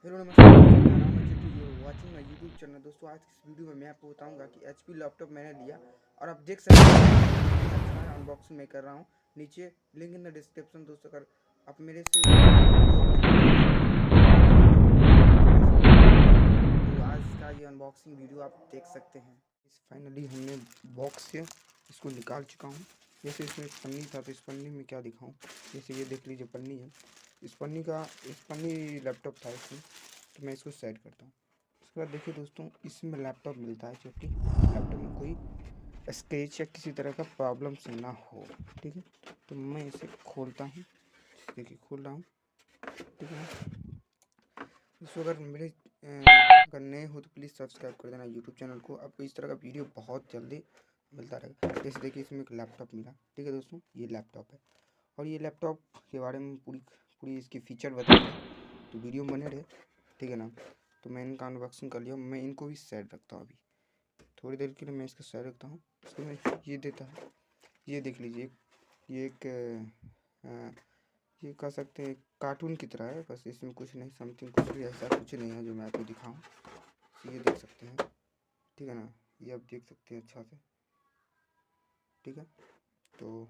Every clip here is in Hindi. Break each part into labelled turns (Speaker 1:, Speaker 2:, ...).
Speaker 1: हेलो नमस्कार दोस्तों, मेरा नाम है Chittu. You watching my YouTube channel. दोस्तों आज की इस वीडियो में मैं आपको बताऊंगा कि एचपी लैपटॉप मैंने लिया और आप देख सकते हैं अनबॉक्सिंग मैं कर रहा हूं। नीचे लिंक इन द डिस्क्रिप्शन। दोस्तों अगर आप मेरे वीडियो और देखना चाहते हैं तो आज का ये अनबॉक्सिंग वीडियो आप देख सकते हैं। फाइनली हमने बॉक्स से इसको निकाल चुका हूँ। जैसे इसमें एक पन्नी था तो इस पन्नी में क्या दिखाऊँ। जैसे ये देख लीजिए पन्नी है। इस पन्नी लैपटॉप था इसमें, तो मैं इसको सेट करता हूँ। उसके बाद देखिए दोस्तों, इसमें लैपटॉप मिलता है क्योंकि लैपटॉप में कोई स्क्रैच या किसी तरह का प्रॉब्लम्स ना हो। ठीक है, तो मैं इसे खोलता हूँ। देखिए खोल रहा हूँ। ठीक है, दोस्तों अगर नए हो तो प्लीज़ सब्सक्राइब कर देना यूट्यूब चैनल को। आपको इस तरह का वीडियो बहुत जल्दी मिलता रहेगा। जैसे देखिए इसमें एक लैपटॉप मिला। ठीक है दोस्तों, ये लैपटॉप है और ये लैपटॉप के बारे में पूरी इसकी फीचर बताएंगे, तो वीडियो में बने रहे। ठीक है ना। तो मैं इनका अनबॉक्सिंग कर लिया। मैं इनको भी साइड रखता हूँ। अभी थोड़ी देर के लिए मैं इसका साइड रखता हूँ। उसके में ये देता है, ये देख लीजिए। ये एक ये कह सकते हैं कार्टून की तरह है। बस इसमें कुछ नहीं, समथिंग कुछ भी ऐसा कुछ नहीं है जो मैं आपको दिखाऊँ। ये देख सकते हैं। ठीक है ना, ये आप देख सकते हैं अच्छा से। ठीक है, तो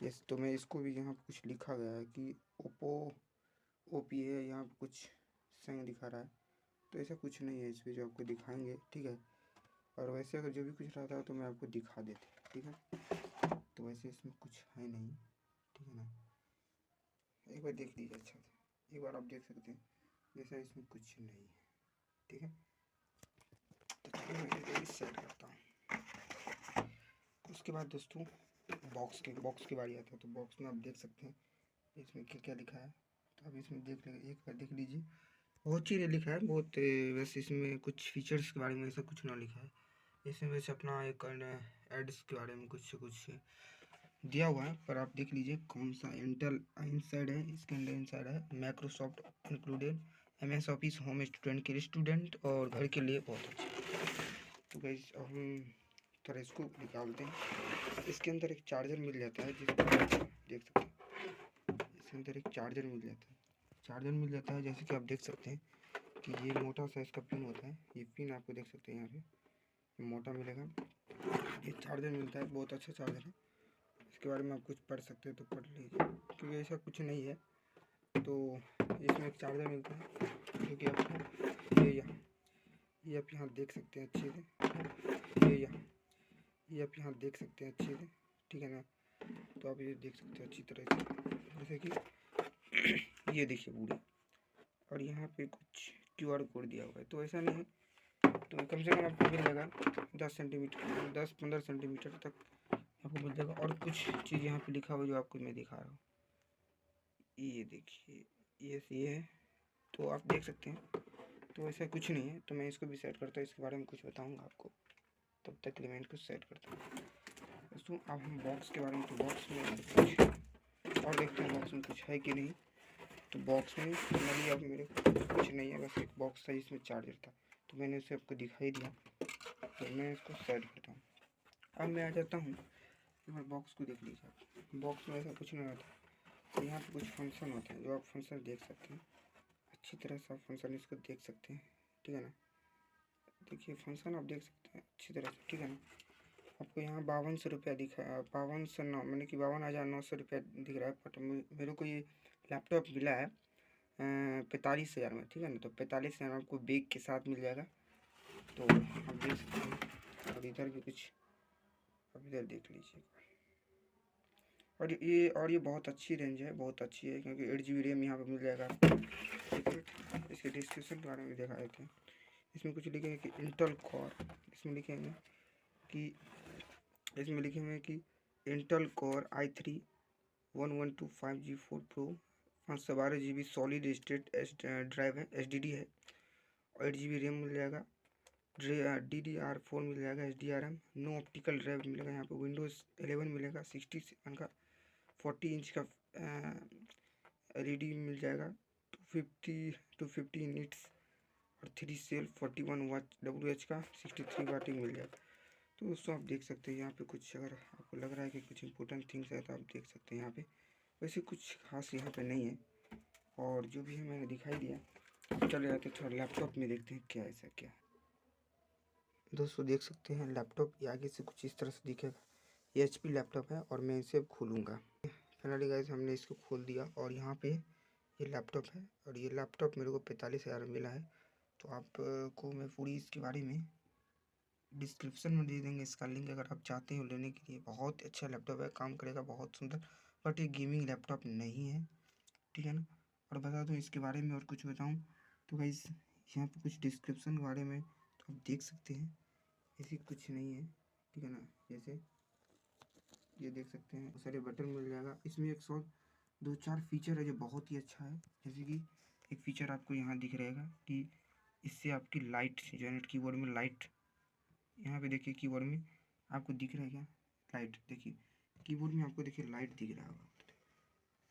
Speaker 1: यस, तो मैं इसको भी, यहाँ कुछ लिखा गया है कि ओप्पो ओपी है। यहाँ कुछ संग दिखा रहा है, तो ऐसा कुछ नहीं है इस पर जो आपको दिखाएंगे। ठीक है, और वैसे अगर जो भी कुछ रहता है तो मैं आपको दिखा देते। ठीक है, तो वैसे इसमें कुछ है नहीं। ठीक है ना, एक बार देख लीजिए अच्छा से। एक बार आप देख सकते हैं जैसा इसमें कुछ नहीं है। ठीक है, तो चलिए मैं इसे सेट करता हूँ। उसके बाद दोस्तों बॉक्स की बारी आता है। तो बॉक्स में आप देख सकते हैं इसमें क्या क्या लिखा है। तो आप इसमें देख लीजिए, एक बार देख लीजिए। बहुत चीज़ें लिखा है, बहुत वैसे इसमें कुछ फीचर्स के बारे में ऐसा कुछ ना लिखा है। इसमें वैसे अपना एक एड्स के बारे में कुछ दिया हुआ है, पर आप देख लीजिए कौन सा इंटेल इनसाइड है। इसके अंदर इनसाइड है Microsoft included, MS office home student के लिए, स्टूडेंट और घर के लिए बहुत अच्छा। तो गाइस अब हम थोड़ा इसको निकालते हैं। इसके अंदर एक चार्जर मिल जाता है, जिसको देख सकते हैं। इसके अंदर एक चार्जर मिल जाता है, जैसे कि आप देख सकते हैं कि ये मोटा सा इसका पिन होता है। ये पिन आपको देख सकते हैं यहाँ पे मोटा मिलेगा। ये चार्जर मिलता है, बहुत अच्छा चार्जर है। इसके बारे में आप कुछ पढ़ सकते हैं तो पढ़ लीजिए, क्योंकि ऐसा कुछ नहीं है। तो इसमें एक चार्जर मिलता है जो कि आपको ये आप यहाँ देख सकते हैं अच्छे से। ये आप यहाँ देख सकते हैं अच्छे से। ठीक है ना, तो आप ये देख सकते हैं अच्छी तरह से, जैसे कि ये देखिए पूरी। और यहाँ पे कुछ QR कोड दिया हुआ है, तो ऐसा नहीं है। तो कम से कम आपको मिल जाएगा 10-15 सेंटीमीटर तक आपको मिल जाएगा। और कुछ चीज़ यहाँ पे लिखा हुआ जो आपको मैं दिखा रहा हूँ। ये देखिए, ये है, तो आप देख सकते हैं। तो ऐसा कुछ नहीं है। तो मैं इसको भी सेट करता हूँ, इसके बारे में कुछ बताऊँगा आपको। तब तक के लिए मैं इसको सेट करता हूँ। दोस्तों अब हम बॉक्स के बारे में, तो बॉक्स में कुछ और देखते हैं बॉक्स में कुछ है कि नहीं। तो बॉक्स में फाइनली अब मेरे कुछ नहीं है, बस एक बॉक्स था जिसमें चार्जर था, तो मैंने उसे आपको दिखाई दिया। तो मैं इसको सेट करता हूँ। अब मैं आ जाता हूँ, एक बार बॉक्स को देख लीजिए आप। बॉक्स में ऐसा कुछ नहीं होता। तो यहाँ पे कुछ फंक्शन होते हैं जो आप फंक्शन देख सकते हैं अच्छी तरह से। आप फंक्शन इसको देख सकते हैं। ठीक है ना, देखिए फंक्शन आप देख सकते हैं अच्छी तरह से। ठीक है ना, आपको यहाँ 5200 रुपया दिखा, 5209 मैंने कि 52,900 रुपया दिख रहा है। बट मेरे को ये लैपटॉप मिला है 45,000 में। ठीक है ना, तो 45,000 आपको बैग के साथ मिल जाएगा। तो आप देख सकते हैं। और इधर भी कुछ, अब इधर देख लीजिए। और ये बहुत अच्छी रेंज है, बहुत अच्छी है, क्योंकि 8 GB रैम यहाँ पर मिल जाएगा आपको। इसके डिस्क्रिप्शन के बारे में देखा देते हैं। इसमें कुछ लिखे हैं कि इंटेल कोर, इसमें लिखे हैं कि Intel core i3 1125G4 Pro 512 GB solid state drive है, SSD है। 8 GB रैम मिल जाएगा। DDR4 मिल जाएगा, SDRM। नो ऑप्टिकल ड्राइव मिलेगा यहाँ पे। विंडोज़ 11 मिलेगा 67 का। 40 इंच का LED मिल जाएगा। 250 निट्स और 3 सेल 41 वाट WH का 63 वाट मिल जाएगा। तो दोस्तों आप देख सकते हैं यहाँ पे कुछ, अगर आपको लग रहा है कि कुछ इंपॉर्टेंट थिंग्स है तो आप देख सकते हैं यहाँ पे। वैसे कुछ खास यहाँ पे नहीं है, और जो भी है मैंने दिखाई दिया। चले जाते थोड़ा लैपटॉप में देखते हैं क्या ऐसा क्या है। दोस्तों देख सकते हैं लैपटॉप ये आगे से कुछ इस तरह से दिखेगा। ये HP लैपटॉप है और मैं इसे खोलूँगा। फाइनली गाइस हमने इसको खोल दिया और यहाँ पे ये लैपटॉप है और ये लैपटॉप मेरे को 45,000 में मिला है। तो आपको मैं पूरी इसके बारे में डिस्क्रिप्शन में दे देंगे इसका लिंक, अगर आप चाहते हो लेने के लिए। बहुत अच्छा लैपटॉप है, काम करेगा बहुत सुंदर, बट ये गेमिंग लैपटॉप नहीं है, ठीक है ना। और बता दूँ इसके बारे में और कुछ बताऊँ तो गाइस यहाँ पे कुछ डिस्क्रिप्शन के बारे में तो आप देख सकते हैं, ऐसी कुछ नहीं है, ठीक है ना। जैसे ये देख सकते हैं सारे बटन मिल जाएगा इसमें। 102-4 फीचर है जो बहुत ही अच्छा है। जैसे कि एक फीचर आपको यहाँ दिख रहेगा कि इससे आपकी लाइट जनरेट, कीबोर्ड में लाइट, यहाँ पे देखिए कीबोर्ड में आपको दिख रहा है क्या लाइट, देखिए कीबोर्ड में आपको देखिए लाइट दिख रहा होगा,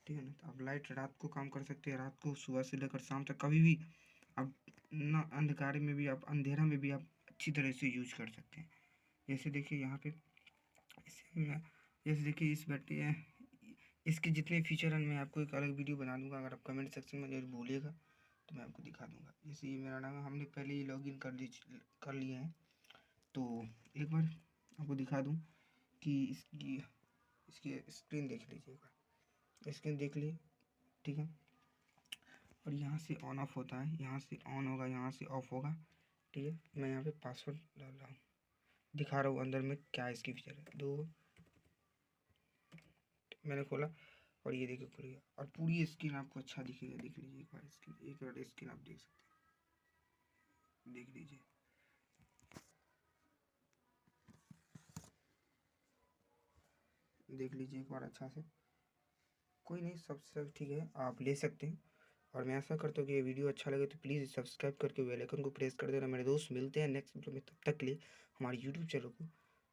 Speaker 1: ठीक है ना। तो आप लाइट रात को काम कर सकते हैं, रात को सुबह से लेकर शाम तक कभी भी आप ना, अंधकार में भी आप, अंधेरा में भी आप अच्छी तरह से यूज कर सकते हैं। जैसे देखिए यहाँ पे जैसे देखिए इस बैटरी इसके जितने फीचर हैं मैं आपको एक अलग वीडियो बना दूंगा, अगर आप कमेंट सेक्शन में जरूर बोलिएगा तो मैं आपको दिखा दूंगा। जैसे ये मेरा नाम है, हमने पहले ही लॉगिन कर लिए हैं। तो एक बार आपको दिखा दूं कि इसकी स्क्रीन देख लीजिए, एक बार स्क्रीन देख ली, ठीक है। और यहाँ से ऑन ऑफ होता है, यहाँ से ऑन होगा, यहाँ से ऑफ होगा, ठीक है। मैं यहाँ पे पासवर्ड डाल रहा हूँ, दिखा रहा हूँ अंदर में क्या इसकी फीचर है। दो मैंने खोला और ये देखिए खुल गया और पूरी स्क्रीन आपको अच्छा दिखेगा। देख लीजिए एक बार स्क्रीन, एक बार स्क्रीन आप देख सकते हैं, देख लीजिए। देख लीजिए एक बार अच्छा से, कोई नहीं, सब ठीक है, आप ले सकते हैं। और मैं आशा करता हूँ कि ये वीडियो अच्छा लगे तो प्लीज़ सब्सक्राइब करके बेल आइकन को प्रेस कर देना मेरे दोस्त। मिलते हैं नेक्स्ट वीडियो में, तब तक के लिए हमारे यूट्यूब चैनल को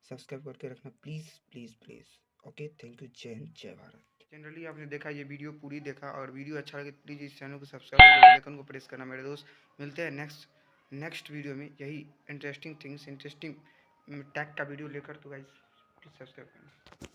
Speaker 1: सब्सक्राइब करके रखना please please please. Okay, thank you, जय हिंद जय भारत। जनरली आपने देखा, ये वीडियो पूरी देखा, और वीडियो अच्छा लगे तो प्लीज़ इस चैनल को सब्सक्राइब करके बेल आइकन को प्रेस करना मेरे दोस्त। मिलते हैं नेक्स्ट वीडियो में, यही इंटरेस्टिंग टैग का वीडियो लेकर। तो गाइस प्लीज़ सब्सक्राइब करना।